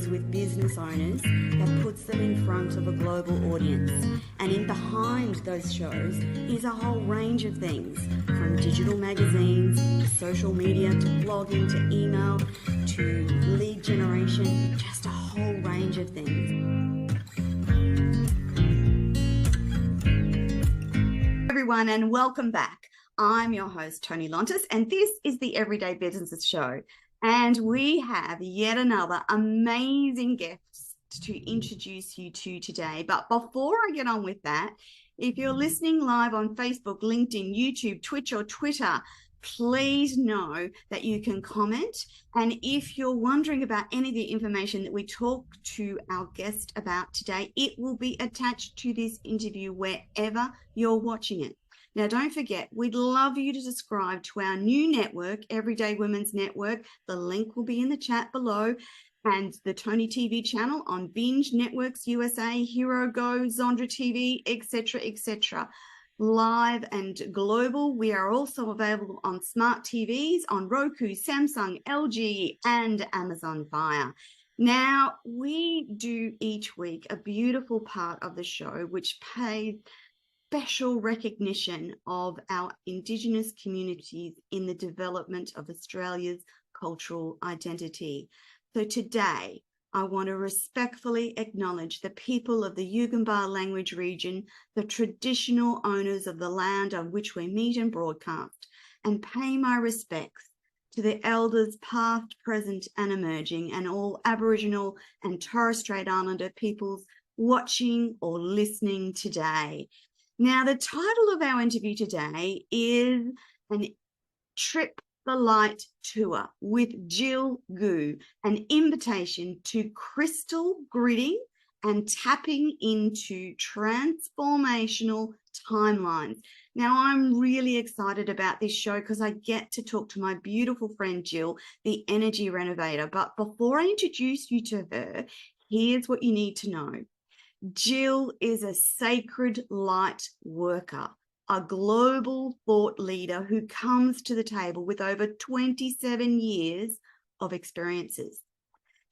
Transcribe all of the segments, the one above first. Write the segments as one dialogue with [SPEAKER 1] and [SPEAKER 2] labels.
[SPEAKER 1] conversations with business owners that puts them in front of a global audience. And in behind those shows is a whole range of things, from digital magazines to social media to blogging to email to lead generation, just a whole range of things. Everyone, and welcome back. I'm your host, Toni, and this is the Everyday Businesses Show. And we have yet another amazing guest to introduce you to today. But before I get on with that, if you're listening live on Facebook, LinkedIn, YouTube, Twitch, or Twitter, please know that you can comment. And if you're wondering about any of the information that we talk to our guest about today, it will be attached to this interview wherever you're watching it. Now, don't forget, we'd love you to subscribe to our new network, Everyday Women's Network. The link will be in the chat below. And the Toni TV channel on Binge, Networks USA, Hero Go, Zondra TV, etc., etc. Live and global. We are also available on smart TVs on Roku, Samsung, LG, and Amazon Fire. Now, we do each week a beautiful part of the show which pays special recognition of our Indigenous communities in the development of Australia's cultural identity. So today, I want to respectfully acknowledge the people of the Yugambeh language region, the traditional owners of the land on which we meet and broadcast, and pay my respects to the elders past, present, and emerging, and all Aboriginal and Torres Strait Islander peoples watching or listening today. Now, the title of our interview today is an Trip the Light Tour with Goux, an invitation to crystal gridding and tapping into transformational timelines. Now, I'm really excited about this show because I get to talk to my beautiful friend Jill, the energy renovator. But before I introduce you to her, here's what you need to know. Jill is a sacred light worker, a global thought leader who comes to the table with over 27 years of experiences.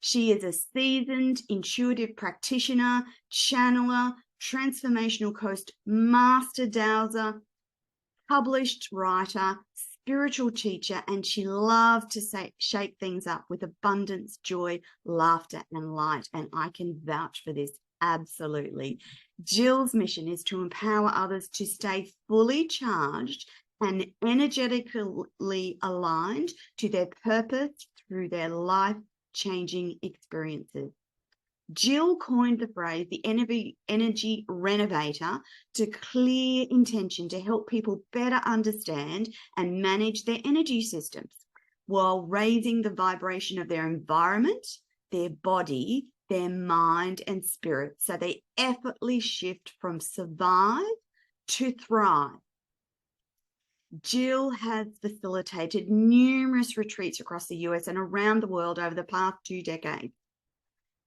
[SPEAKER 1] She is a seasoned intuitive practitioner, channeler, transformational coach, master dowser, published writer, spiritual teacher, and she loves to shake things up with abundance, joy, laughter, and light. And I can vouch for this. Absolutely. Jill's mission is to empower others to stay fully charged and energetically aligned to their purpose through their life-changing experiences. Jill coined the phrase, the energy renovator, to clear intention to help people better understand and manage their energy systems while raising the vibration of their environment, their body, their mind and spirit, so they effortlessly shift from survive to thrive. Jill has facilitated numerous retreats across the US and around the world over the past 2 decades.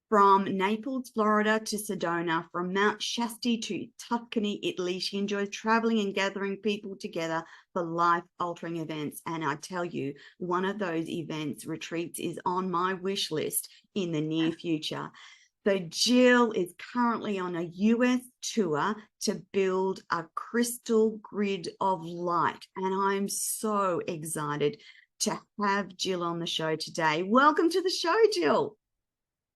[SPEAKER 1] From Naples, Florida to Sedona, from Mount Shasta to Tuscany, Italy, she enjoys traveling and gathering people together for life-altering events. And I tell you, one of those events, retreats, is on my wish list in the near future. So Jill is currently on a US tour to build a crystal grid of light. And I'm so excited to have Jill on the show today. Welcome to the show, Jill.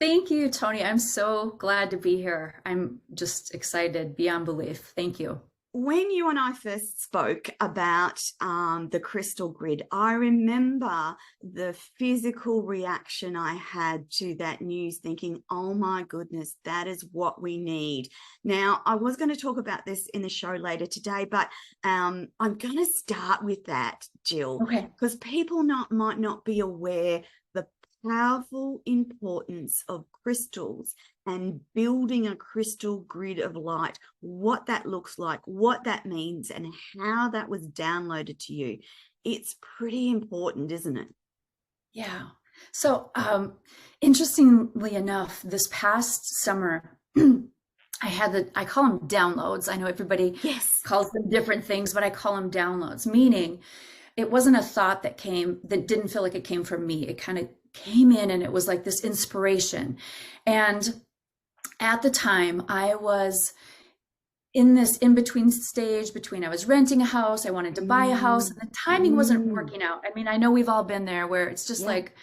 [SPEAKER 2] Thank you, Toni. I'm so glad to be here. I'm just excited beyond belief. Thank you.
[SPEAKER 1] When you and I first spoke about the crystal grid, I remember the physical reaction I had to that news, thinking, oh my goodness, that is what we need. Now, I was going to talk about this in the show later today, but I'm going to start with that, Jill, because people might not be aware the powerful importance of crystals and building a crystal grid of light, what that looks like, what that means, and how that was downloaded to you. It's pretty important, isn't it?
[SPEAKER 2] Yeah. So interestingly enough, this past summer, I call them downloads. I know everybody calls them different things, but I call them downloads, meaning it wasn't a thought that didn't feel like it came from me. It kind of came in and it was like this inspiration. And at the time I was in this in-between stage between I was renting a house, I wanted to buy a house, and the timing wasn't working out. I mean, I know we've all been there where it's just like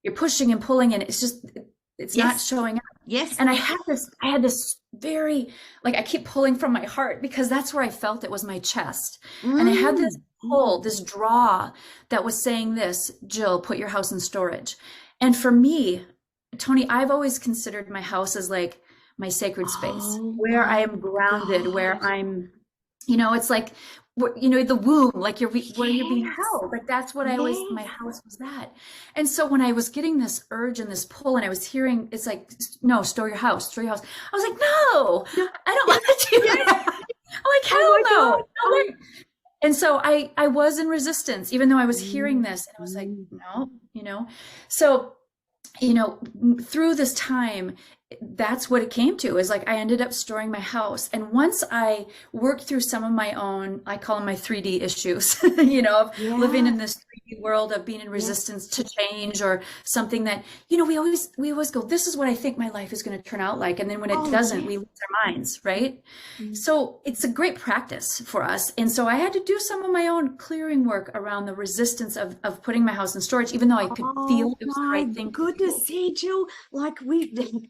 [SPEAKER 2] you're pushing and pulling and it's not showing up.
[SPEAKER 1] Yes.
[SPEAKER 2] And I had this very, like, I keep pulling from my heart because that's where I felt it was my chest. And I had this pull, this draw that was saying this, Jill, put your house in storage. And for me, Toni, I've always considered my house as like my sacred space, where I am grounded, where I'm, it's like, the womb, like where you're being held. Like that's what I always, my house was that. And so when I was getting this urge and this pull and I was hearing, it's like, no, store your house. I was like, no, I don't want to do that. I'm like, hell no. And so I was in resistance, even though I was hearing this, and I was like, no, so, through this time, that's what it came to, is like I ended up storing my house. And once I worked through some of my own, I call them my 3D issues, of living in this 3D world of being in resistance to change, or something that, we always go, this is what I think my life is going to turn out like. And then when it doesn't, we lose our minds, right? So it's a great practice for us. And so I had to do some of my own clearing work around the resistance of putting my house in storage, even though I could feel it was the right thing.
[SPEAKER 1] Goodness, see, Jill, like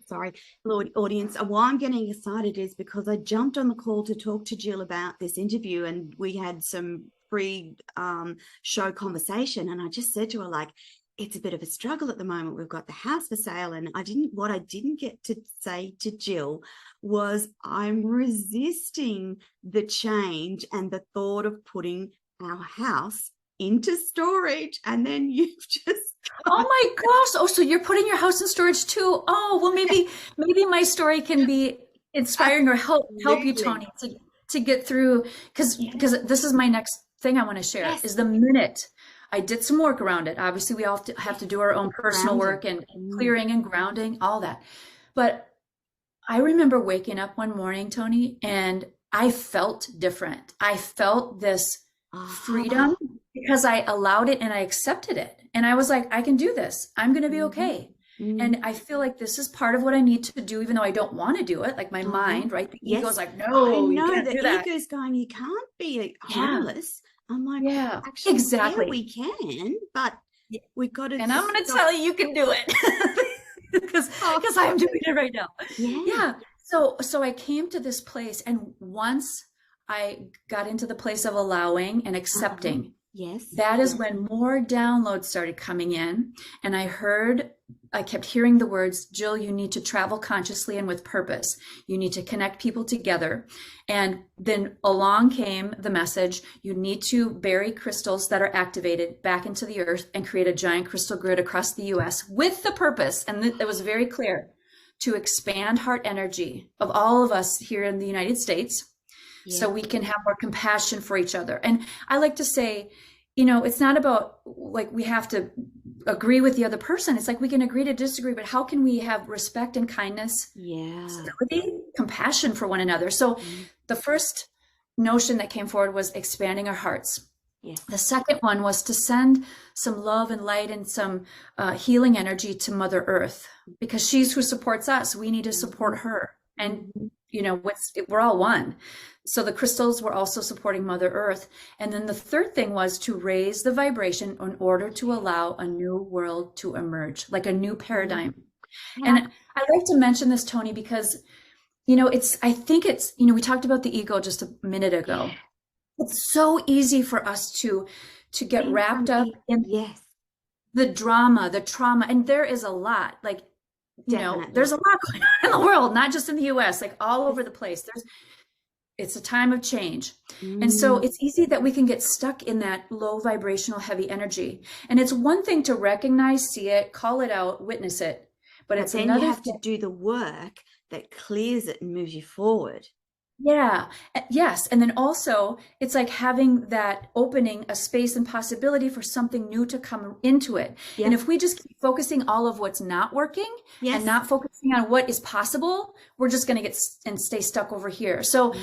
[SPEAKER 1] sorry, Lord audience, why I'm getting excited is because I jumped on the call to talk to Jill about this interview, and we had some free show conversation, and I just said to her, like, it's a bit of a struggle at the moment. We've got the house for sale, and what I didn't get to say to Jill was I'm resisting the change and the thought of putting our house into storage. And then you've just
[SPEAKER 2] oh my gosh. Oh, so you're putting your house in storage too. Oh, well, maybe my story can be inspiring or help you, Toni, to get through, because this is my next thing I want to share. Is the minute I did some work around it. Obviously we all have to do our own personal work and clearing and grounding, all that. But I remember waking up one morning, Toni, and I felt different. I felt this freedom because I allowed it and I accepted it. And I was like, I can do this. I'm going to be okay. And I feel like this is part of what I need to do, even though I don't want to do it. Like my mind, right? The ego's like, no, you can't do that.
[SPEAKER 1] The ego's going, you can't be homeless. I'm like, actually,
[SPEAKER 2] exactly.
[SPEAKER 1] We can, but we've got to.
[SPEAKER 2] And I'm going to tell you can do it because I'm doing it right now. Yeah. So I came to this place, and once I got into the place of allowing and accepting, that is when more downloads started coming in. And I kept hearing the words, Jill, you need to travel consciously and with purpose. You need to connect people together. And then along came the message, you need to bury crystals that are activated back into the earth and create a giant crystal grid across the US with the purpose. And it was very clear, to expand heart energy of all of us here in the United States. So we can have more compassion for each other. And I like to say, it's not about like we have to agree with the other person. It's like we can agree to disagree, but how can we have respect and kindness, stability, compassion for one another? So the first notion that came forward was expanding our hearts. The second one was to send some love and light and some healing energy to Mother Earth, because she's who supports us. We need to support her. And we're all one. So the crystals were also supporting Mother Earth. And then the third thing was to raise the vibration in order to allow a new world to emerge, like a new paradigm. And I like to mention this, Toni, because, I think it's, we talked about the ego just a minute ago. It's so easy for us to get wrapped up in the drama, the trauma. And there is a lot, like, there's a lot going on in the world, not just in the US, like all over the place. It's a time of change. And so it's easy that we can get stuck in that low vibrational, heavy energy. And it's one thing to recognize, see it, call it out, witness it. But it's another
[SPEAKER 1] you have to do the work that clears it and moves you forward.
[SPEAKER 2] Yes. And then also it's like having that opening, a space and possibility for something new to come into it. And if we just keep focusing all of what's not working and not focusing on what is possible, we're just going to get and stay stuck over here. So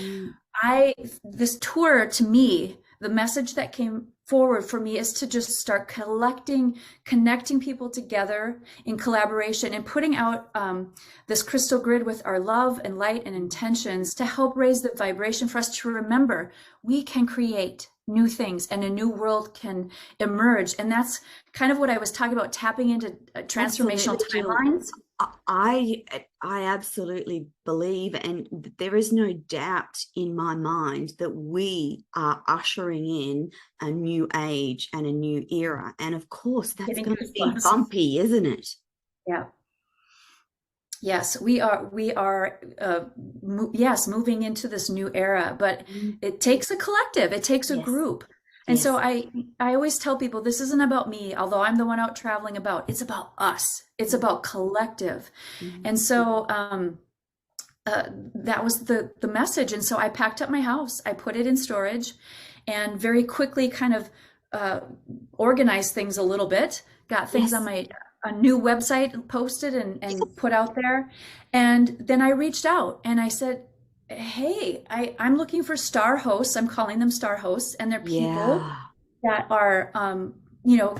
[SPEAKER 2] this tour, to me, the message that came forward for me is to just start connecting people together in collaboration and putting out this crystal grid with our love and light and intentions to help raise the vibration for us to remember we can create new things and a new world can emerge. And that's kind of what I was talking about, tapping into transformational timelines.
[SPEAKER 1] I absolutely believe, and there is no doubt in my mind that we are ushering in a new age and a new era. And of course, that's going to be bumpy, isn't it?
[SPEAKER 2] Yeah. Yes, we are, yes, moving into this new era, but it takes a collective, it takes a group. And so I always tell people this isn't about me, although I'm the one out traveling about. It's about us. It's about collective. And so that was the message. And so I packed up my house, I put it in storage, and very quickly kind of organized things a little bit, got things on a new website posted and put out there. And then I reached out and I said, hey, I'm looking for star hosts. I'm calling them star hosts, and they're people that are, you know,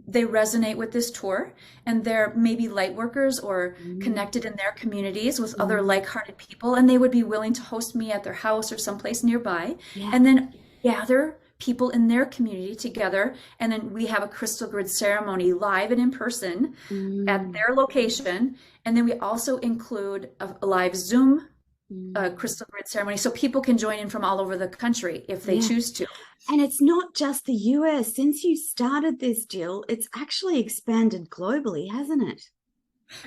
[SPEAKER 2] they resonate with this tour, and they're maybe light workers or connected in their communities with other like-hearted people, and they would be willing to host me at their house or someplace nearby, and then gather people in their community together, and then we have a crystal grid ceremony live and in person at their location, and then we also include a live Zoom crystal grid ceremony, so people can join in from all over the country if they choose to.
[SPEAKER 1] And it's not just the US. Since you started this, Jill, it's actually expanded globally, hasn't it?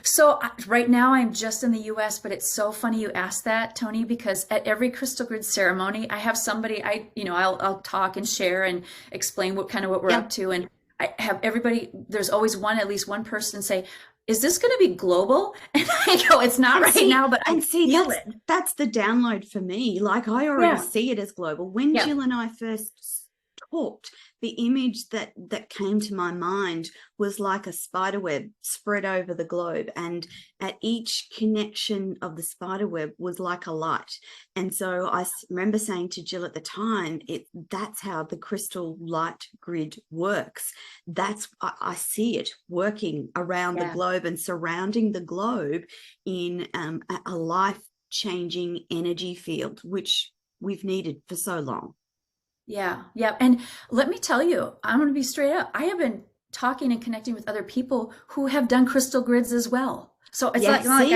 [SPEAKER 2] So right now I'm just in the US, but it's so funny you asked that, Toni, because at every crystal grid ceremony, I have somebody, I'll talk and share and explain what we're up to. And I have everybody, there's always at least one person say, is this going to be global? And I go, it's not now, but I feel it.
[SPEAKER 1] That's the download for me. Like, I already see it as global. When Jill and I first talked, the image that came to my mind was like a spider web spread over the globe, and at each connection of the spider web was like a light. And so I remember saying to Jill at the time, that's how the crystal light grid works. I see it working around the globe and surrounding the globe in a life-changing energy field, which we've needed for so long.
[SPEAKER 2] Yeah. And let me tell you, I'm going to be straight up. I have been talking and connecting with other people who have done crystal grids as well. So it's not like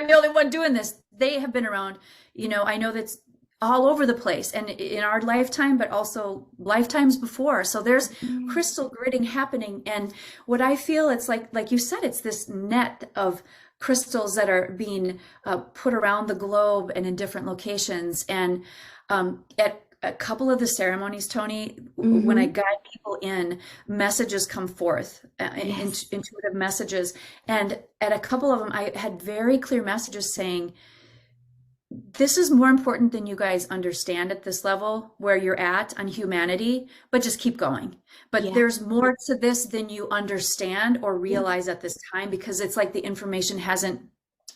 [SPEAKER 2] I'm the only one doing this. They have been around, I know that's all over the place and in our lifetime, but also lifetimes before. So there's crystal gridding happening. And what I feel, it's like you said, it's this net of crystals that are being put around the globe and in different locations. And at a couple of the ceremonies, Toni, when I guide people in, messages come forth, intuitive messages. And at a couple of them, I had very clear messages saying, this is more important than you guys understand at this level where you're at on humanity, but just keep going. But there's more to this than you understand or realize at this time, because it's like the information hasn't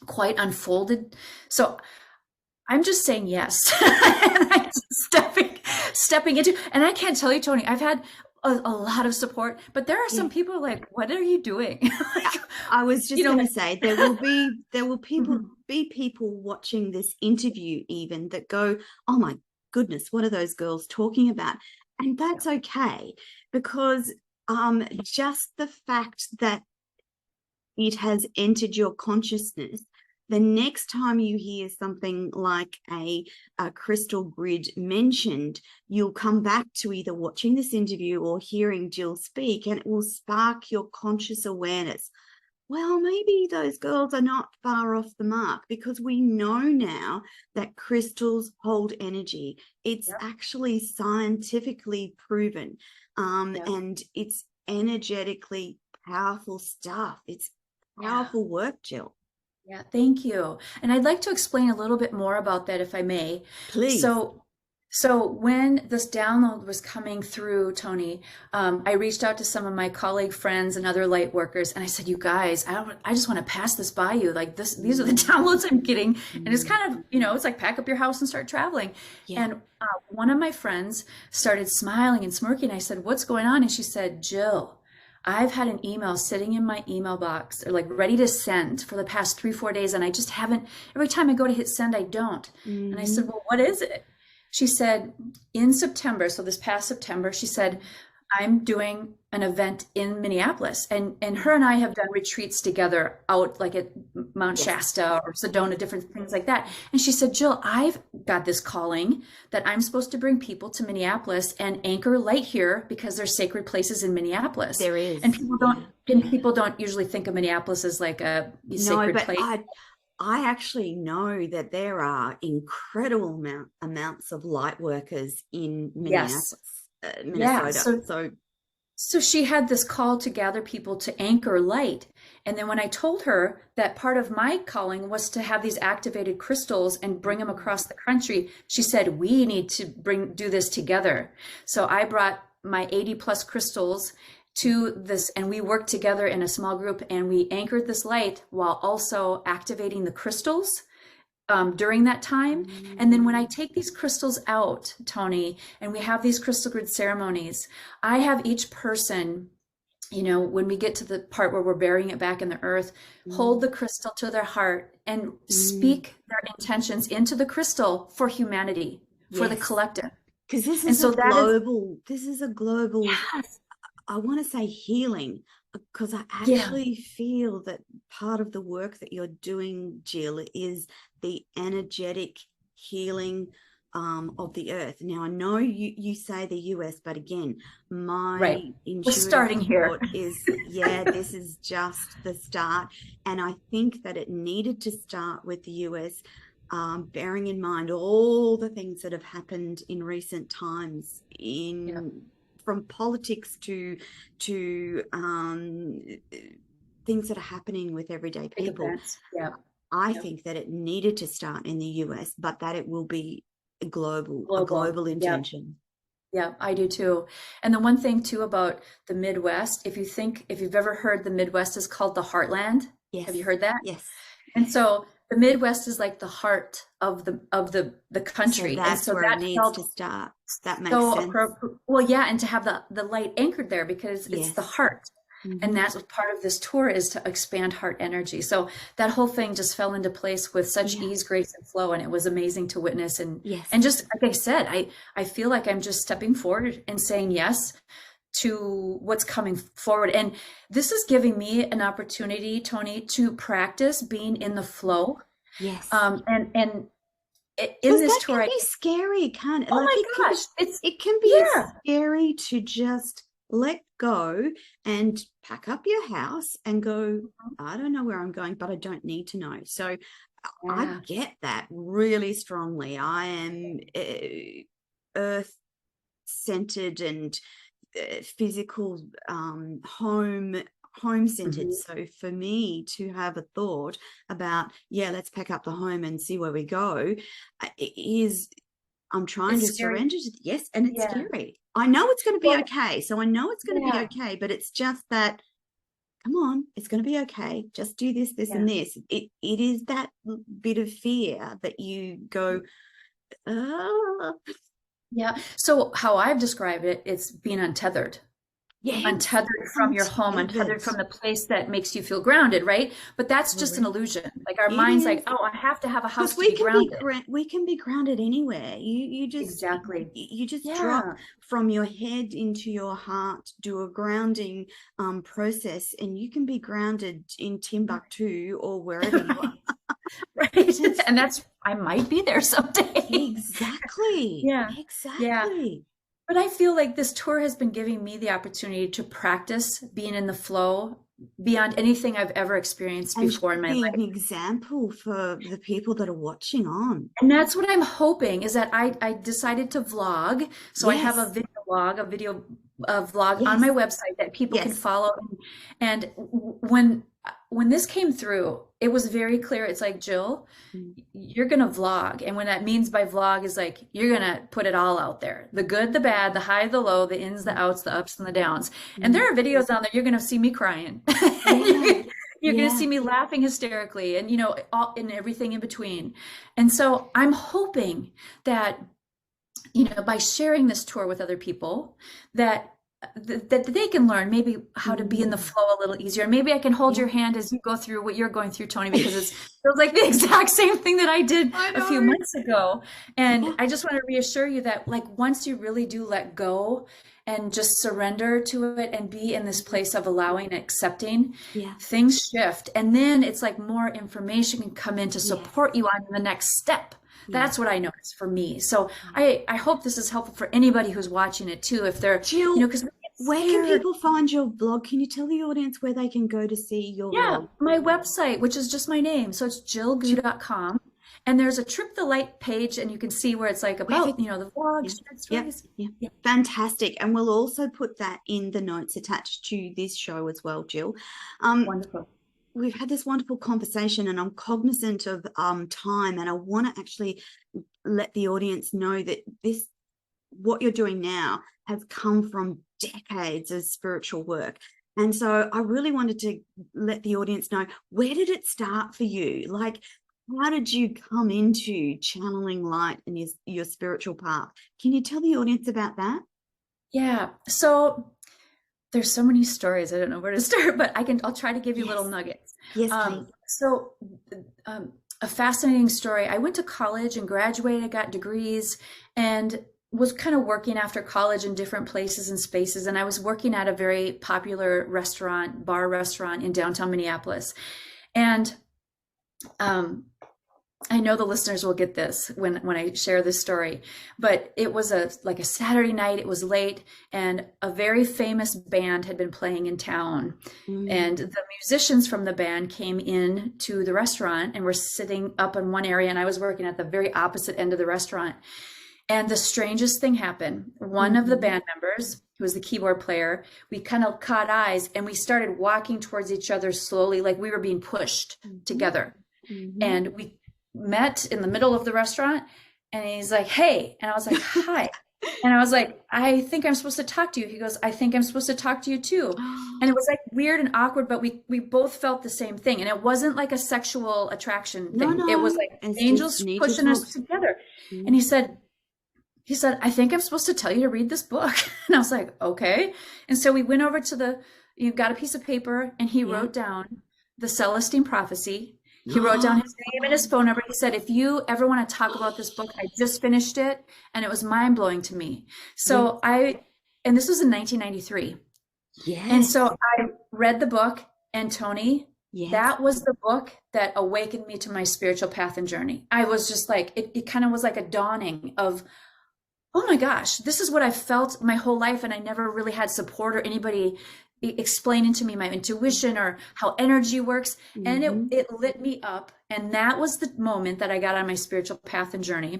[SPEAKER 2] quite unfolded. So I'm just saying yes. And I'm stepping into, and I can't tell you, Toni, I've had a lot of support, but there are some people like, what are you doing?
[SPEAKER 1] I was just going to say, there will be people watching this interview even that go, oh my goodness, what are those girls talking about? And that's okay, because just the fact that it has entered your consciousness, the next time you hear something like a crystal grid mentioned, you'll come back to either watching this interview or hearing Jill speak, and it will spark your conscious awareness. Well, maybe those girls are not far off the mark, because we know now that crystals hold energy. It's actually scientifically proven, and it's energetically powerful stuff. It's powerful work, Jill.
[SPEAKER 2] Yeah, thank you. And I'd like to explain a little bit more about that, if I may.
[SPEAKER 1] Please.
[SPEAKER 2] So So when this download was coming through, Toni, I reached out to some of my colleague friends and other light workers, and I said, "You guys, I just want to pass this by you. Like these are the downloads I'm getting." And it's kind of, it's like pack up your house and start traveling.
[SPEAKER 1] Yeah.
[SPEAKER 2] And one of my friends started smiling and smirking. I said, "What's going on?" And she said, "Jill, I've had an email sitting in my email box, or like ready to send for the past 3-4 days, and I just haven't. Every time I go to hit send, I don't." And I said, "Well, what is it?" She said, in September, so this past September, she said, "I'm doing an event in Minneapolis." And her and I have done retreats together out like at Mount Shasta or Sedona, different things like that. And she said, "Jill, I've got this calling that I'm supposed to bring people to Minneapolis and anchor light here because there's sacred places in Minneapolis."
[SPEAKER 1] There is.
[SPEAKER 2] And people don't usually think of Minneapolis as like a sacred place.
[SPEAKER 1] I actually know that there are incredible amounts of light workers in Minneapolis, Minnesota.
[SPEAKER 2] So she had this call to gather people to anchor light. And then when I told her that part of my calling was to have these activated crystals and bring them across the country, she said, "We need to do this together." So I brought my 80 plus crystals to this, and we worked together in a small group, and we anchored this light while also activating the crystals during that time. And then when I take these crystals out, Toni, and we have these crystal grid ceremonies, I have each person, when we get to the part where we're burying it back in the earth, hold the crystal to their heart and speak their intentions into the crystal for humanity, for the collective.
[SPEAKER 1] Because this is a global, yes. I want to say healing, because I actually feel that part of the work that you're doing, Jill, is the energetic healing of the earth. Now, I know you say the US, but again, my intuitive
[SPEAKER 2] starting here
[SPEAKER 1] is, this is just the start. And I think that it needed to start with the US, bearing in mind all the things that have happened in recent times from politics to things that are happening with everyday people. I think that it needed to start in the US, but that it will be a global intention.
[SPEAKER 2] Yeah, I do too. And the one thing too about the Midwest, if you've ever heard the Midwest is called the Heartland.
[SPEAKER 1] Yes.
[SPEAKER 2] Have you heard that?
[SPEAKER 1] Yes.
[SPEAKER 2] And so the Midwest is like the heart of the country.
[SPEAKER 1] So that's where it needs to start. That makes sense.
[SPEAKER 2] Well, and to have the light anchored there, because it's the heart. And that's what part of this tour is, to expand heart energy. So that whole thing just fell into place with such ease, grace, and flow. And it was amazing to witness. And just like I said, I feel like I'm just stepping forward and saying yes to what's coming forward. And this is giving me an opportunity, Toni, to practice being in the flow.
[SPEAKER 1] Yes.
[SPEAKER 2] And in this tour,
[SPEAKER 1] it can be scary, can't it?
[SPEAKER 2] Oh my gosh.
[SPEAKER 1] It can be scary to just let go and pack up your house and go, "I don't know where I'm going, but I don't need to know." So I get that really strongly. I am earth centered and physical, home centered. So for me to have a thought about, let's pack up the home and see where we go, I'm trying to surrender to and it's scary. I know it's going to be okay. So I know it's going to be okay, but it's just that, come on, it's going to be okay. Just do this, and this. It is that bit of fear that you go,
[SPEAKER 2] Yeah. So how I've described it, it's being untethered. Untethered from your home, untethered from the place that makes you feel grounded, right? But that's just an illusion. Like our mind's like, "Oh, I have to have a house to be grounded."
[SPEAKER 1] We can be grounded anywhere. You just you just drop from your head into your heart, do a grounding process, and you can be grounded in Timbuktu or wherever you are.
[SPEAKER 2] Right. And I might be there someday.
[SPEAKER 1] Exactly. Exactly.
[SPEAKER 2] Yeah. But I feel like this tour has been giving me the opportunity to practice being in the flow beyond anything I've ever experienced before in my life.
[SPEAKER 1] An example for the people that are watching on.
[SPEAKER 2] And that's what I'm hoping, is that I decided to vlog. So I have a video vlog on my website that people can follow. And when when this came through, it was very clear. It's like, Jill, you're going to vlog. And when that means by vlog is like, you're going to put it all out there. The good, the bad, the high, the low, the ins, the outs, the ups and the downs. And there are videos on there, you're going to see me crying. You're going to see me laughing hysterically and, all and everything in between. And so I'm hoping that, by sharing this tour with other people, that they can learn maybe how to be in the flow a little easier. Maybe I can hold your hand as you go through what you're going through, Toni, because it feels like the exact same thing that I did a few months ago. And I just want to reassure you that, like, once you really do let go and just surrender to it and be in this place of allowing and accepting, things shift. And then it's like more information can come in to support you on the next step. That's what I noticed for me. So I hope this is helpful for anybody who's watching it too. If they're,
[SPEAKER 1] Jill, because where can people find your blog? Can you tell the audience where they can go to see your blog?
[SPEAKER 2] My website, which is just my name. So it's jillgoux.com. And there's a Trip the Light page, and you can see where it's like about, the vlogs.
[SPEAKER 1] Fantastic. And we'll also put that in the notes attached to this show as well, Jill.
[SPEAKER 2] Wonderful.
[SPEAKER 1] We've had this wonderful conversation, and I'm cognizant of time, and I want to actually let the audience know that what you're doing now has come from decades of spiritual work. And so I really wanted to let the audience know, where did it start for you? Like, how did you come into channeling light in your spiritual path? Can you tell the audience about that?
[SPEAKER 2] Yeah. So there's so many stories. I don't know where to start, but I'll try to give you little nuggets.
[SPEAKER 1] Yes, please.
[SPEAKER 2] So a fascinating story. I went to college and graduated, got degrees, and was kind of working after college in different places and spaces. And I was working at a very popular bar restaurant in downtown Minneapolis. And I know the listeners will get this when I share this story, but it was like a Saturday night. It was late, and a very famous band had been playing in town. And the musicians from the band came in to the restaurant and were sitting up in one area, and I was working at the very opposite end of the restaurant. And the strangest thing happened. One of the band members, who was the keyboard player, we kind of caught eyes, and we started walking towards each other slowly, like we were being pushed together. And we met in the middle of the restaurant, and he's like, "Hey," and I was like, "Hi," and I was like, "I think I'm supposed to talk to you." He goes, "I think I'm supposed to talk to you too." And it was like weird and awkward, but we both felt the same thing, and it wasn't like a sexual attraction thing. It was like angels pushing us together. And he said, "I think I'm supposed to tell you to read this book." And I was like, "Okay." And so we went over to got a piece of paper, and he wrote down the Celestine Prophecy. He wrote down his name and his phone number. He said, "If you ever want to talk about this book, I just finished it, and it was mind-blowing to me." So and this was in 1993. And so I read the book, and Toni, that was the book that awakened me to my spiritual path and journey. I was just like, it kind of was like a dawning of, oh my gosh, this is what I've felt my whole life, and I never really had support or anybody explaining to me my intuition or how energy works. And it lit me up. And that was the moment that I got on my spiritual path and journey.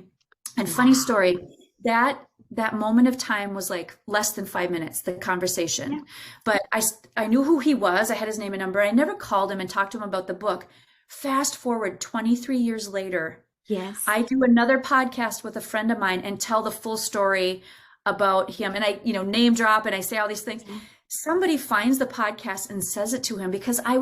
[SPEAKER 2] And funny story, that moment of time was like less than 5 minutes, the conversation. But I knew who he was. I had his name and number. I never called him and talked to him about the book. Fast forward 23 years later, I do another podcast with a friend of mine and tell the full story about him. And I, name drop, and I say all these things. Somebody finds the podcast and says it to him, because I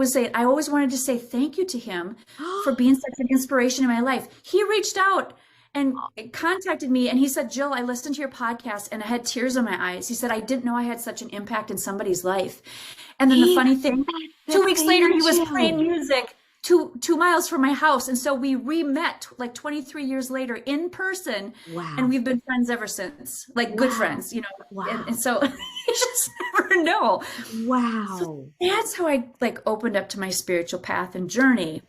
[SPEAKER 2] always wanted to say thank you to him for being such an inspiration in my life. He reached out and contacted me, and he said, "Jill, I listened to your podcast and I had tears in my eyes." He said, "I didn't know I had such an impact in somebody's life." And then the funny thing, 2 weeks later, he was playing music 2 miles from my house. And so we re-met like 23 years later in person. And we've been friends ever since, like good friends, and so you just never know. So that's how I opened up to my spiritual path and journey.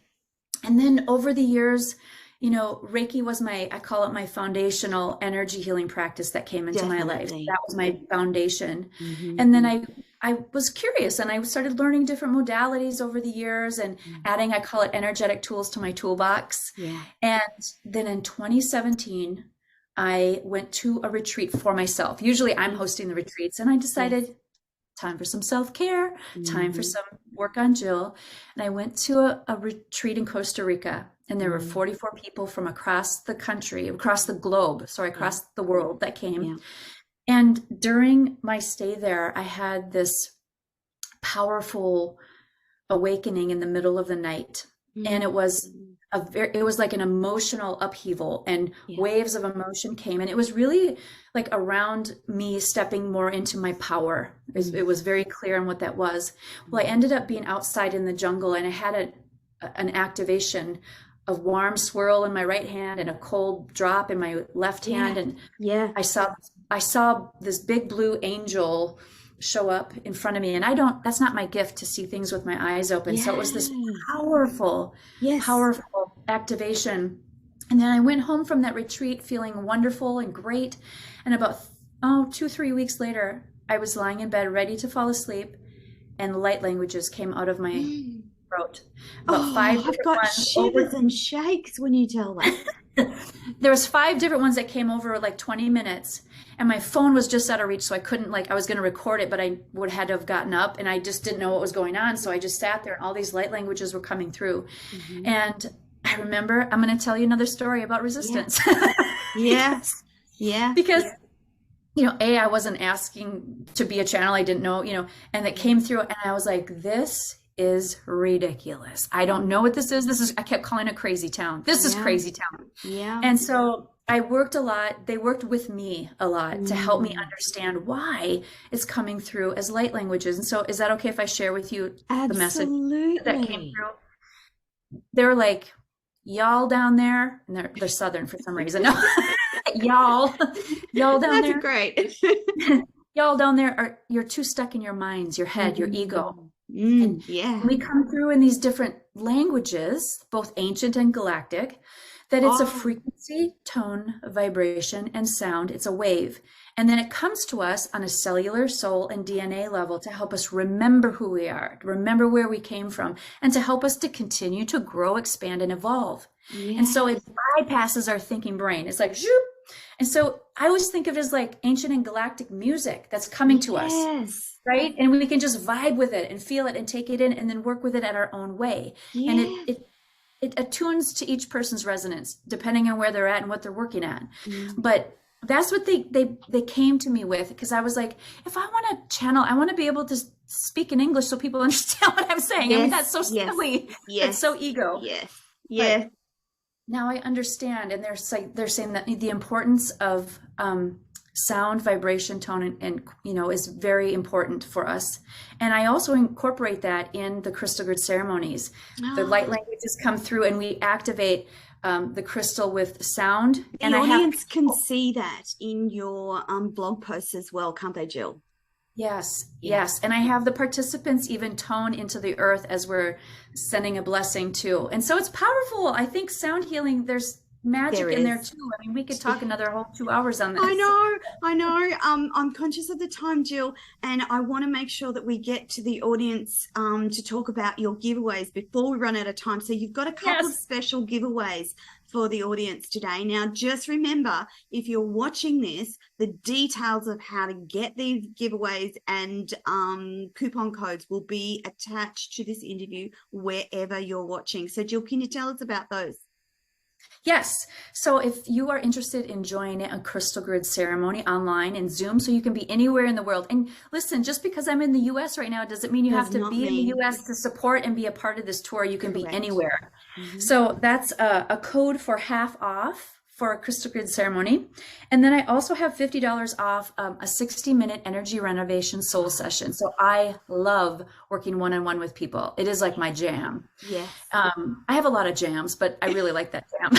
[SPEAKER 2] And then over the years, Reiki was I call it my foundational energy healing practice that came into my life. That was my foundation. And then I was curious, and I started learning different modalities over the years and adding, I call it energetic tools, to my toolbox. And then in 2017, I went to a retreat for myself. Usually I'm hosting the retreats, and I decided, time for some self-care, time for some work on Jill. And I went to a retreat in Costa Rica, and there were 44 people from across the country, across the globe, across the world that came. Yeah. And during my stay there, I had this powerful awakening in the middle of the night. And it was like an emotional upheaval, and waves of emotion came. And it was really like around me stepping more into my power. It was very clear on what that was. Well, I ended up being outside in the jungle, and I had an activation of warm swirl in my right hand and a cold drop in my left hand. And I saw this big blue angel show up in front of me, and that's not my gift to see things with my eyes open. So it was this powerful activation. And then I went home from that retreat feeling wonderful and great. And about 2-3 weeks later, I was lying in bed ready to fall asleep, and light languages came out of my throat. About 5 different
[SPEAKER 1] I've got shivers and shakes when you tell that.
[SPEAKER 2] There was 5 different ones that came over like 20 minutes, and my phone was just out of reach, so I couldn't, I was going to record it, but I would had to have gotten up, and I just didn't know what was going on. So I just sat there, and all these light languages were coming through. And I remember, I'm going to tell you another story about resistance.
[SPEAKER 1] Yes.
[SPEAKER 2] Because I wasn't asking to be a channel. I didn't know, and it came through, and I was like, this is ridiculous. I don't know what this is. I kept calling it crazy town. This is crazy town. Yeah. And so I worked a lot. They worked with me a lot to help me understand why it's coming through as light languages. And so is that okay if I share with you the message that came through? They're like, y'all down there, and they're Southern for some reason. y'all down there.
[SPEAKER 1] That's great.
[SPEAKER 2] Y'all down there you're too stuck in your minds, your head, your ego. And we come through in these different languages, both ancient and galactic, that it's a frequency, tone, vibration, and sound. It's a wave. And then it comes to us on a cellular, soul, and DNA level to help us remember who we are, to remember where we came from, and to help us to continue to grow, expand, and evolve. And so it bypasses our thinking brain. It's like, zoop. And so I always think of it as like ancient and galactic music that's coming to us. Right? And we can just vibe with it and feel it and take it in, and then work with it at our own way. And it attunes to each person's resonance, depending on where they're at and what they're working at. But that's what they came to me with, because I was like, if I want to channel, I want to be able to speak in English so people understand what I'm saying. I mean, that's so silly. It's so ego. But now I understand. And they're saying that the importance of sound, vibration, tone, and is very important for us. And I also incorporate that in the crystal grid ceremonies. The light languages come through, and we activate the crystal with sound.
[SPEAKER 1] The audience can see that in your blog posts as well, can't they, Jill?
[SPEAKER 2] Yes. And I have the participants even tone into the earth as we're sending a blessing too. And so it's powerful. I think sound healing, there's magic in there too. I mean, we could talk another whole 2 hours on this.
[SPEAKER 1] I know. I'm conscious of the time, Jill, and I want to make sure that we get to the audience to talk about your giveaways before we run out of time. So you've got a couple of special giveaways for the audience today. Now, just remember, if you're watching this, the details of how to get these giveaways and coupon codes will be attached to this interview wherever you're watching. So Jill, can you tell us about those?
[SPEAKER 2] Yes. So if you are interested in joining a crystal grid ceremony online in Zoom, so you can be anywhere in the world. And listen, just because I'm in the US right now, doesn't mean you have to be in the US to support and be a part of this tour. You can be anywhere. So that's a code for half off for a crystal grid ceremony. And then I also have $50 off a 60-minute energy renovation soul session. So I love working one-on-one with people. It is like my jam. Yes. I have a lot of jams, but I really like that jam.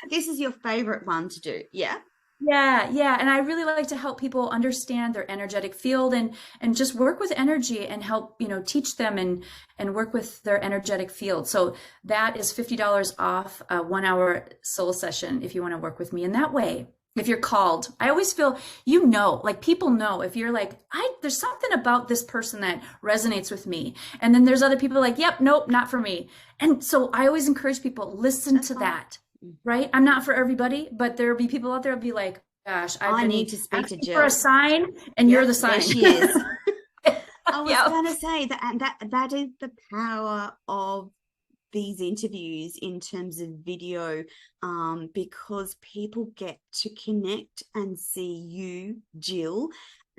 [SPEAKER 1] This is your favorite one to do. Yeah.
[SPEAKER 2] Yeah. And I really like to help people understand their energetic field and just work with energy and help, teach them and work with their energetic field. So that is $50 off a 1-hour soul session if you want to work with me in that way. If you're called, I always feel, like people know if you're like, there's something about this person that resonates with me. And then there's other people like, yep, nope, not for me. And so I always encourage people, listen to that. Right? I'm not for everybody, but there'll be people out there who'll be like, gosh, I need to speak to Jill for a sign, and you're the sign.
[SPEAKER 1] She is. I was
[SPEAKER 2] Yeah.
[SPEAKER 1] going to say that, and that is the power of these interviews in terms of video, because people get to connect and see you, Jill,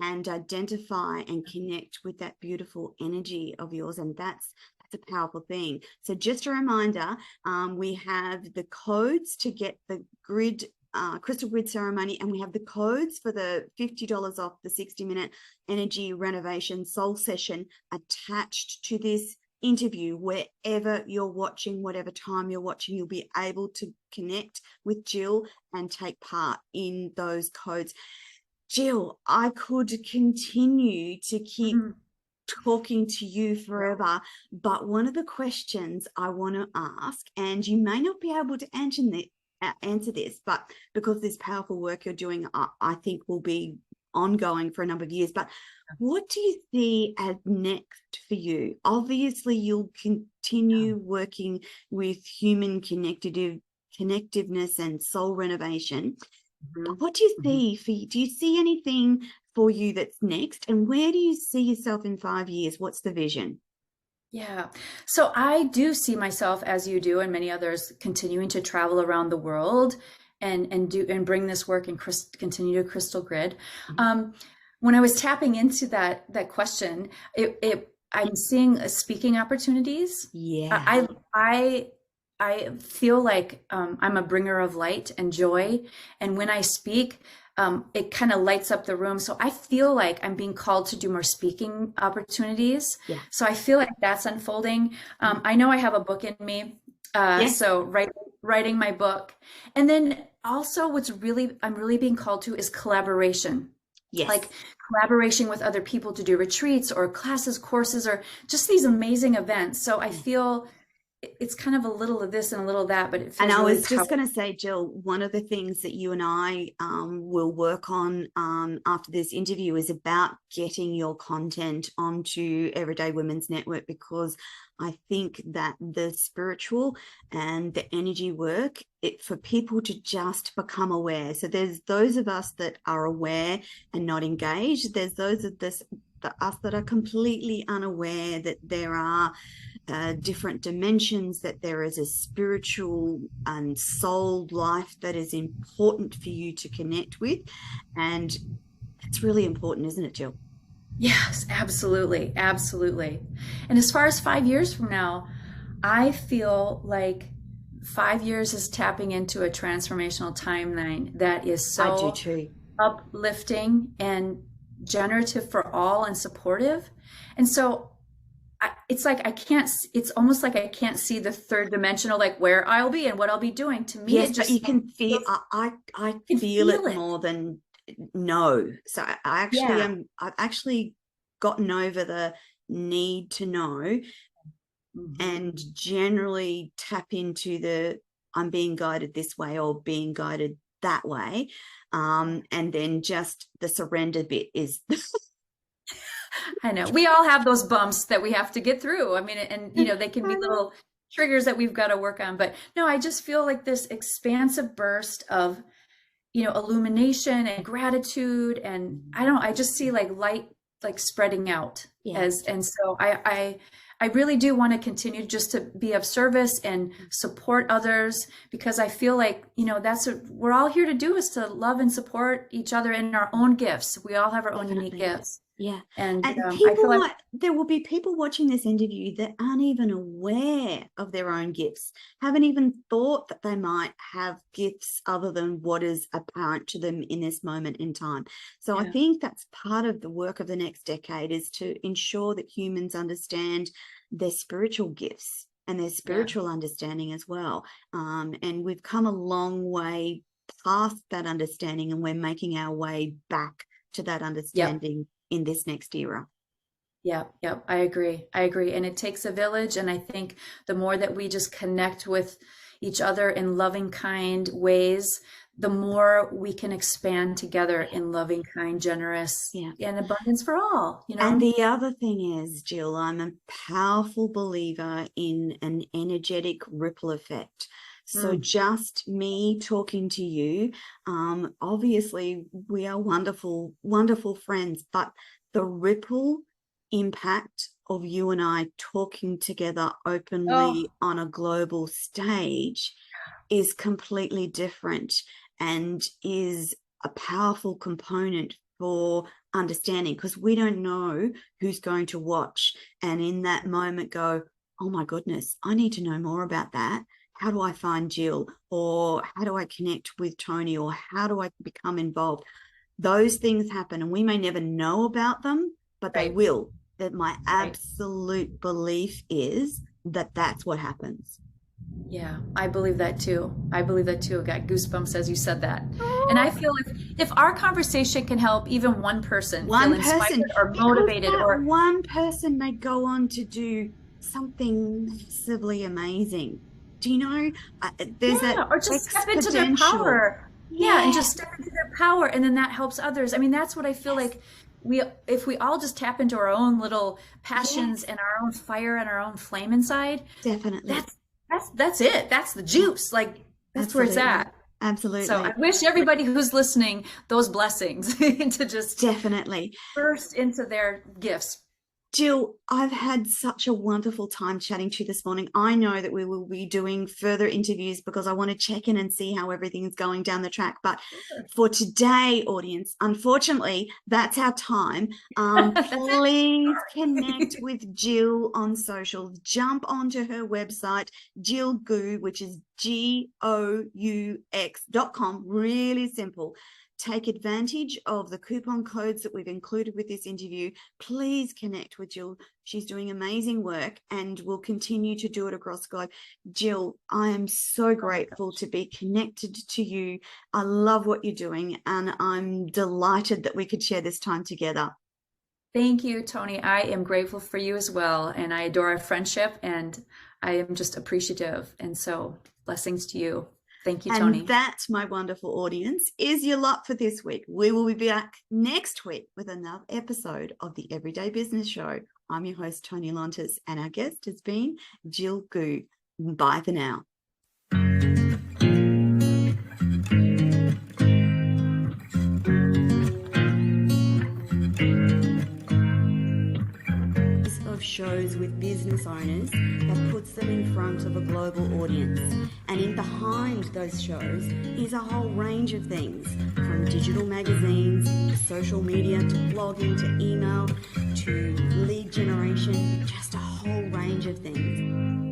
[SPEAKER 1] and identify and connect with that beautiful energy of yours, and that's a powerful thing. So just a reminder, we have the codes to get the grid crystal grid ceremony, and we have the codes for the $50 off the 60-minute energy renovation soul session attached to this interview. Wherever you're watching, whatever time you're watching, you'll be able to connect with Jill and take part in those codes. Jill, I could continue to keep talking to you forever, but one of the questions I want to ask, and you may not be able to answer this, but because this powerful work you're doing, I think will be ongoing for a number of years, but what do you see as next for you? Obviously, you'll continue working with human connectiveness and soul renovation. But what do you see for you? Do you see anything for you that's next? And where do you see yourself in 5 years? What's the vision?
[SPEAKER 2] Yeah. So I do see myself, as you do and many others, continuing to travel around the world and bring this work and continue to crystal grid. When I was tapping into that question, I'm seeing speaking opportunities.
[SPEAKER 1] Yeah.
[SPEAKER 2] I feel like I'm a bringer of light and joy, and when I speak, it kind of lights up the room. So I feel like I'm being called to do more speaking opportunities.
[SPEAKER 1] Yeah.
[SPEAKER 2] So I feel like that's unfolding. I know I have a book in me. So writing my book. And then also I'm really being called to is collaboration.
[SPEAKER 1] Yes.
[SPEAKER 2] Like collaboration with other people to do retreats or classes, courses, or just these amazing events. So I feel it's kind of a little of this and a little of that, but it feels
[SPEAKER 1] and I
[SPEAKER 2] really
[SPEAKER 1] was just going to say, Jill, one of the things that you and I will work on after this interview is about getting your content onto Everyday Women's Network, because I think that the spiritual and the energy work, for people to just become aware. So there's those of us that are aware and not engaged. There's those of us that are completely unaware that there are different dimensions, that there is a spiritual and soul life that is important for you to connect with. And it's really important, isn't it, Jill?
[SPEAKER 2] Yes, absolutely. Absolutely. And as far as 5 years from now, I feel like 5 years is tapping into a transformational timeline that is so
[SPEAKER 1] I do too.
[SPEAKER 2] uplifting and generative for all and supportive. And so it's like it's almost like I can't see the third dimensional, like where I'll be and what I'll be doing. To me,
[SPEAKER 1] yes, but you can feel. I feel it more than know. So I've actually gotten over the need to know, and generally tap into the I'm being guided this way or being guided that way, and then just the surrender bit is.
[SPEAKER 2] I know we all have those bumps that we have to get through. I mean, and they can be little triggers that we've got to work on. But no, I just feel like this expansive burst of, illumination and gratitude. And I just see like light, like spreading out and so I really do want to continue just to be of service and support others, because I feel like, that's what we're all here to do, is to love and support each other in our own gifts. We all have our own unique gifts.
[SPEAKER 1] Yeah.
[SPEAKER 2] And
[SPEAKER 1] people there will be people watching this interview that aren't even aware of their own gifts, haven't even thought that they might have gifts other than what is apparent to them in this moment in time. So I think that's part of the work of the next decade, is to ensure that humans understand their spiritual gifts and their spiritual understanding as well. And we've come a long way past that understanding, and we're making our way back to that understanding in this next era.
[SPEAKER 2] Yeah, I agree. And it takes a village. And I think the more that we just connect with each other in loving, kind ways, the more we can expand together in loving, kind, generous, and abundance for all,
[SPEAKER 1] And the other thing is, Jill, I'm a powerful believer in an energetic ripple effect. So just me talking to you, obviously we are wonderful, wonderful friends, but the ripple impact of you and I talking together openly on a global stage is completely different and is a powerful component for understanding, because we don't know who's going to watch and in that moment go, oh my goodness, I need to know more about that. How do I find Jill? Or how do I connect with Toni? Or how do I become involved? Those things happen and we may never know about them, but they will. That my absolute belief is that that's what happens.
[SPEAKER 2] Yeah, I believe that too. I believe that too. I got goosebumps as you said that. And I feel if our conversation can help even one person feel inspired or motivated, or
[SPEAKER 1] one person may go on to do something massively amazing. Do you know? There's that,
[SPEAKER 2] or just step into their power. Yeah, and just step into their power, and then that helps others. I mean, that's what I feel like. If we all just tap into our own little passions and our own fire and our own flame inside,
[SPEAKER 1] definitely.
[SPEAKER 2] That's it. That's the juice. Like that's where it's at.
[SPEAKER 1] Absolutely.
[SPEAKER 2] So I wish everybody who's listening those blessings to just
[SPEAKER 1] definitely
[SPEAKER 2] burst into their gifts.
[SPEAKER 1] Jill, I've had such a wonderful time chatting to you this morning. I know that we will be doing further interviews because I want to check in and see how everything's going down the track. But for today, audience, unfortunately, that's our time. Please connect with Jill on social. Jump onto her website, Jill Goux, which is GOUX.com. Really simple. Take advantage of the coupon codes that we've included with this interview. Please connect with Jill. She's doing amazing work and will continue to do it across the globe. Jill, I am so grateful to be connected to you. I love what you're doing and I'm delighted that we could share this time together.
[SPEAKER 2] Thank you, Toni. I am grateful for you as well. And I adore our friendship and I am just appreciative. And so blessings to you. Thank you, Toni.
[SPEAKER 1] And that, my wonderful audience, is your lot for this week. We will be back next week with another episode of the Everyday Business Show. I'm your host, Toni Lontis, and our guest has been Jill Goux. Bye for now. Of shows with business owners that puts them in front of a global audience, and in behind those shows is a whole range of things, from digital magazines to social media to blogging to email to lead generation, just a whole range of things.